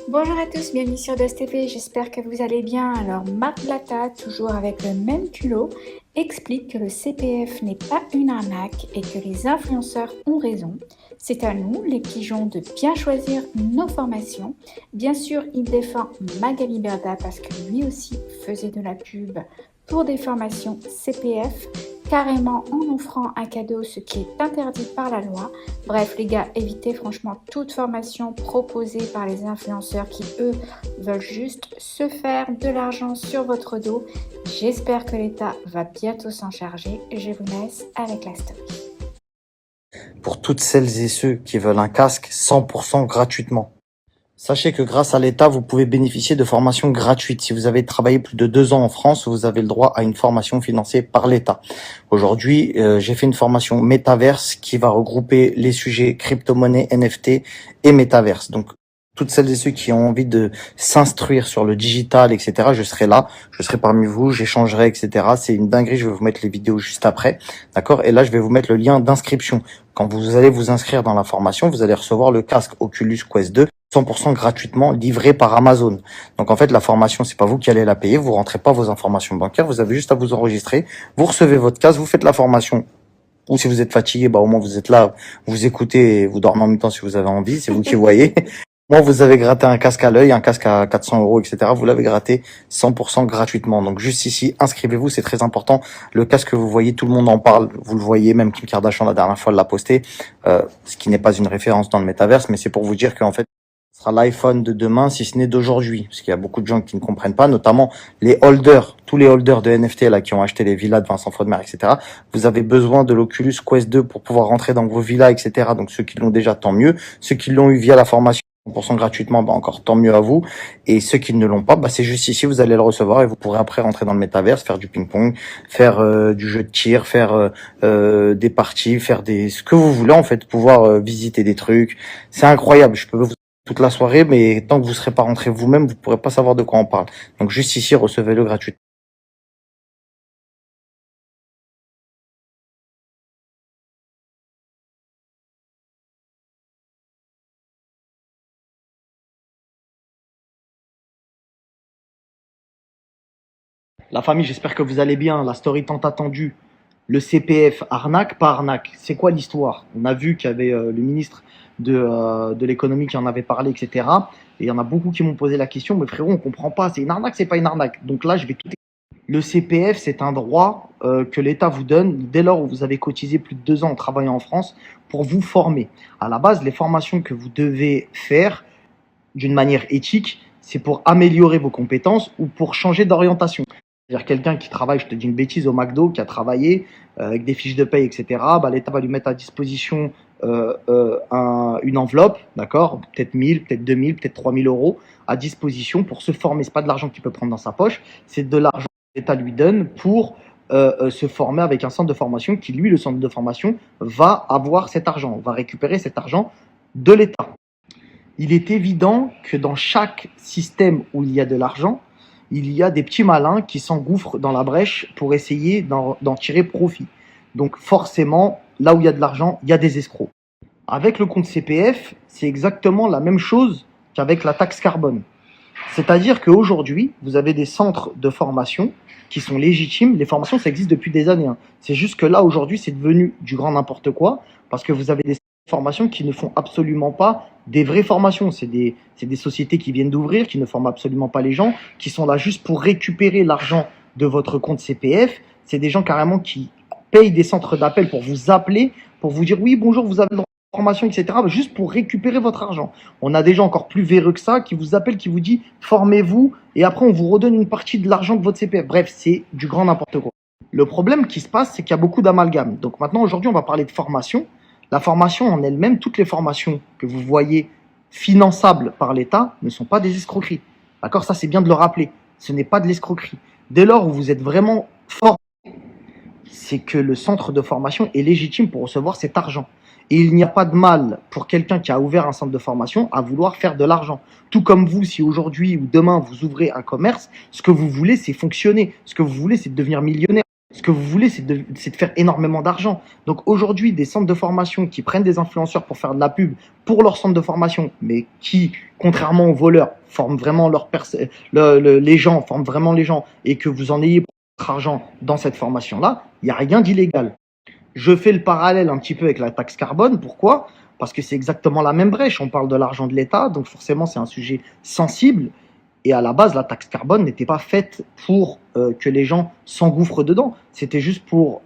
Bonjour à tous, bienvenue sur DustTV, j'espère que vous allez bien. Alors Marc Blatta, toujours avec le même culot, explique que le CPF n'est pas une arnaque et que les influenceurs ont raison. C'est à nous, les pigeons, de bien choisir nos formations. Bien sûr, il défend Magali Berda parce que lui aussi faisait de la pub pour des formations CPF, carrément en offrant un cadeau, ce qui est interdit par la loi. Bref, les gars, évitez franchement toute formation proposée par les influenceurs qui, eux, veulent juste se faire de l'argent sur votre dos. J'espère que l'État va bientôt s'en charger. Je vous laisse avec la story. Pour toutes celles et ceux qui veulent un casque 100% gratuitement. Sachez que grâce à l'État, vous pouvez bénéficier de formations gratuites. Si vous avez travaillé plus de 2 ans en France, vous avez le droit à une formation financée par l'État. Aujourd'hui, j'ai fait une formation métaverse qui va regrouper les sujets crypto-monnaie, NFT et métaverse. Donc, toutes celles et ceux qui ont envie de s'instruire sur le digital, etc., je serai là, je serai parmi vous, j'échangerai, etc. C'est une dinguerie, je vais vous mettre les vidéos juste après, d'accord? Et là, je vais vous mettre le lien d'inscription. Quand vous allez vous inscrire dans la formation, vous allez recevoir le casque Oculus Quest 2 100% gratuitement livré par Amazon. Donc en fait, la formation, c'est pas vous qui allez la payer, vous rentrez pas vos informations bancaires, vous avez juste à vous enregistrer, vous recevez votre casque, vous faites la formation. Ou si vous êtes fatigué, bah au moins vous êtes là, vous écoutez et vous dormez en même temps si vous avez envie, c'est vous qui voyez. Moi, vous avez gratté un casque à l'œil, un casque à 400 euros, etc. Vous l'avez gratté 100% gratuitement. Donc juste ici, inscrivez-vous, c'est très important. Le casque que vous voyez, tout le monde en parle. Vous le voyez, même Kim Kardashian la dernière fois l'a posté, ce qui n'est pas une référence dans le métaverse, mais c'est pour vous dire qu'en fait, ce sera l'iPhone de demain, si ce n'est d'aujourd'hui. Parce qu'il y a beaucoup de gens qui ne comprennent pas, notamment les holders, tous les holders de NFT là qui ont acheté les villas de Vincent Frodemer, etc. Vous avez besoin de l'Oculus Quest 2 pour pouvoir rentrer dans vos villas, etc. Donc ceux qui l'ont déjà, tant mieux. Ceux qui l'ont eu via la formation 100% gratuitement, bah encore tant mieux à vous. Et ceux qui ne l'ont pas, bah c'est juste ici, vous allez le recevoir et vous pourrez après rentrer dans le métaverse, faire du ping-pong, faire du jeu de tir, faire des parties, faire ce que vous voulez en fait, pouvoir visiter des trucs. C'est incroyable. Je peux vous toute la soirée, mais tant que vous serez pas rentré vous-même, vous pourrez pas savoir de quoi on parle. Donc juste ici, recevez-le gratuitement. La famille, j'espère que vous allez bien. La story tant attendue. Le CPF, arnaque, pas arnaque. C'est quoi l'histoire? On a vu qu'il y avait le ministre de l'économie qui en avait parlé, etc. Et il y en a beaucoup qui m'ont posé la question, mais frérot, on comprend pas. C'est une arnaque, c'est pas une arnaque. Donc là, je vais tout. Le CPF, c'est un droit que l'État vous donne dès lors où vous avez cotisé plus de 2 ans en travaillant en France pour vous former. À la base, les formations que vous devez faire d'une manière éthique, c'est pour améliorer vos compétences ou pour changer d'orientation. C'est-à-dire quelqu'un qui travaille, je te dis une bêtise, au McDo, qui a travaillé avec des fiches de paye, etc., bah, l'État va lui mettre à disposition une enveloppe, d'accord, peut-être 1000, peut-être 2000, peut-être 3000 euros à disposition pour se former. Ce n'est pas de l'argent qu'il peut prendre dans sa poche, c'est de l'argent que l'État lui donne pour se former avec un centre de formation qui, lui, le centre de formation, va avoir cet argent, va récupérer cet argent de l'État. Il est évident que dans chaque système où il y a de l'argent, il y a des petits malins qui s'engouffrent dans la brèche pour essayer d'en tirer profit. Donc forcément, là où il y a de l'argent, il y a des escrocs. Avec le compte CPF, c'est exactement la même chose qu'avec la taxe carbone. C'est-à-dire qu'aujourd'hui, vous avez des centres de formation qui sont légitimes. Les formations, ça existe depuis des années. C'est juste que là, aujourd'hui, c'est devenu du grand n'importe quoi parce que vous avez des formations qui ne font absolument pas des vraies formations. C'est des sociétés qui viennent d'ouvrir, qui ne forment absolument pas les gens, qui sont là juste pour récupérer l'argent de votre compte CPF. C'est des gens carrément qui payent des centres d'appel pour vous appeler, pour vous dire oui, bonjour, vous avez le droit à la formation, etc., juste pour récupérer votre argent. On a des gens encore plus véreux que ça qui vous appellent, qui vous disent formez-vous et après on vous redonne une partie de l'argent de votre CPF. Bref, c'est du grand n'importe quoi. Le problème qui se passe, c'est qu'il y a beaucoup d'amalgames. Donc maintenant, aujourd'hui, on va parler de formation. La formation en elle-même, toutes les formations que vous voyez finançables par l'État ne sont pas des escroqueries. D'accord? Ça, c'est bien de le rappeler. Ce n'est pas de l'escroquerie. Dès lors où vous êtes vraiment fort, c'est que le centre de formation est légitime pour recevoir cet argent. Et il n'y a pas de mal pour quelqu'un qui a ouvert un centre de formation à vouloir faire de l'argent. Tout comme vous, si aujourd'hui ou demain vous ouvrez un commerce, ce que vous voulez, c'est fonctionner. Ce que vous voulez, c'est devenir millionnaire. Ce que vous voulez, c'est de faire énormément d'argent. Donc aujourd'hui, des centres de formation qui prennent des influenceurs pour faire de la pub pour leur centre de formation, mais qui, contrairement aux voleurs, forment vraiment les gens, forment vraiment les gens, et que vous en ayez pour votre argent dans cette formation-là, il n'y a rien d'illégal. Je fais le parallèle un petit peu avec la taxe carbone. Pourquoi? Parce que c'est exactement la même brèche. On parle de l'argent de l'État, donc forcément c'est un sujet sensible. Et à la base, la taxe carbone n'était pas faite pour que les gens s'engouffrent dedans. C'était juste pour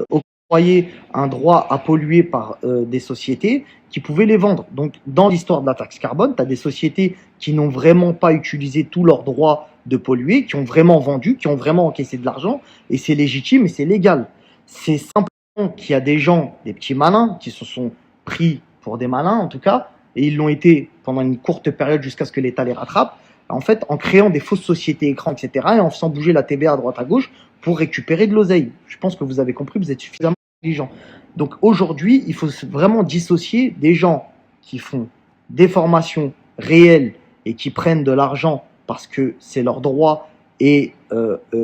octroyer un droit à polluer par des sociétés qui pouvaient les vendre. Donc, dans l'histoire de la taxe carbone, tu as des sociétés qui n'ont vraiment pas utilisé tous leurs droits de polluer, qui ont vraiment vendu, qui ont vraiment encaissé de l'argent, et c'est légitime et c'est légal. C'est simplement qu'il y a des gens, des petits malins, qui se sont pris pour des malins en tout cas, et ils l'ont été pendant une courte période jusqu'à ce que l'État les rattrape, en fait, en créant des fausses sociétés écrans, etc., et en faisant bouger la TVA à droite à gauche pour récupérer de l'oseille. Je pense que vous avez compris, vous êtes suffisamment intelligent. Donc aujourd'hui, il faut vraiment dissocier des gens qui font des formations réelles et qui prennent de l'argent parce que c'est leur droit et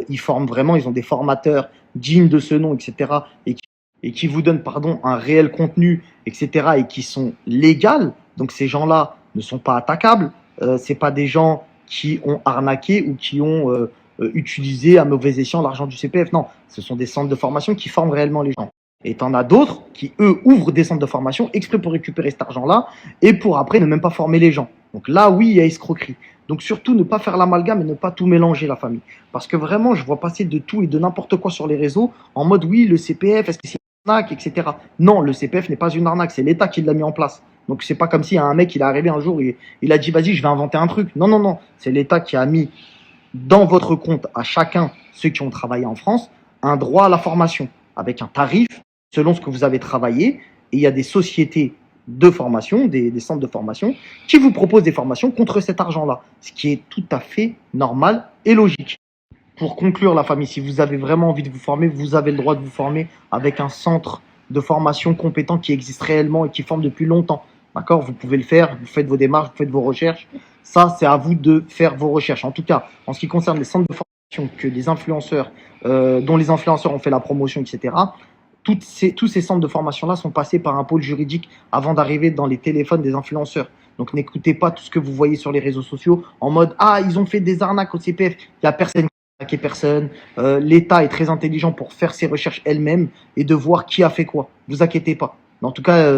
ils forment vraiment, ils ont des formateurs dignes de ce nom, etc., et qui vous donnent un réel contenu, etc., et qui sont légales. Donc ces gens-là ne sont pas attaquables. C'est pas des gens qui ont arnaqué ou qui ont utilisé à mauvais escient l'argent du CPF. Non, ce sont des centres de formation qui forment réellement les gens. Et t'en as d'autres qui, eux, ouvrent des centres de formation exprès pour récupérer cet argent-là et pour après ne même pas former les gens. Donc là, oui, il y a escroquerie. Donc surtout, ne pas faire l'amalgame et ne pas tout mélanger, la famille. Parce que vraiment, je vois passer de tout et de n'importe quoi sur les réseaux en mode, oui, le CPF, est-ce que c'est une arnaque, etc. Non, le CPF n'est pas une arnaque, c'est l'État qui l'a mis en place. Donc c'est pas comme si un mec, il est arrivé un jour et il a dit, vas-y, je vais inventer un truc. Non, non, non. C'est l'État qui a mis dans votre compte à chacun, ceux qui ont travaillé en France, un droit à la formation avec un tarif selon ce que vous avez travaillé. Et il y a des sociétés de formation, des centres de formation, qui vous proposent des formations contre cet argent-là, ce qui est tout à fait normal et logique. Pour conclure, la famille, si vous avez vraiment envie de vous former, vous avez le droit de vous former avec un centre de formation compétent qui existe réellement et qui forme depuis longtemps. D'accord? Vous pouvez le faire, vous faites vos démarches, vous faites vos recherches. Ça, c'est à vous de faire vos recherches. En tout cas, en ce qui concerne les centres de formation que les influenceurs, dont les influenceurs ont fait la promotion, etc., tous ces centres de formation-là sont passés par un pôle juridique avant d'arriver dans les téléphones des influenceurs. Donc n'écoutez pas tout ce que vous voyez sur les réseaux sociaux en mode « Ah, ils ont fait des arnaques au CPF ». Il n'y a personne qui a attaqué personne. L'État est très intelligent pour faire ses recherches elle-même et de voir qui a fait quoi. Vous inquiétez pas. En tout cas,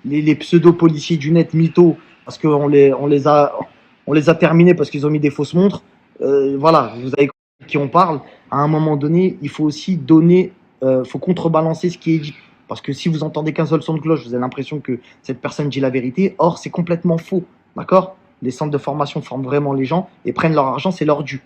les pseudo-policiers du net, mythos, parce qu'on on les a terminés parce qu'ils ont mis des fausses montres. Voilà, vous avez compris de qui on parle. À un moment donné, il faut aussi donner... faut contrebalancer ce qui est dit. Parce que si vous entendez qu'un seul son de cloche, vous avez l'impression que cette personne dit la vérité. Or, c'est complètement faux. D'accord? Les centres de formation forment vraiment les gens et prennent leur argent, c'est leur dû.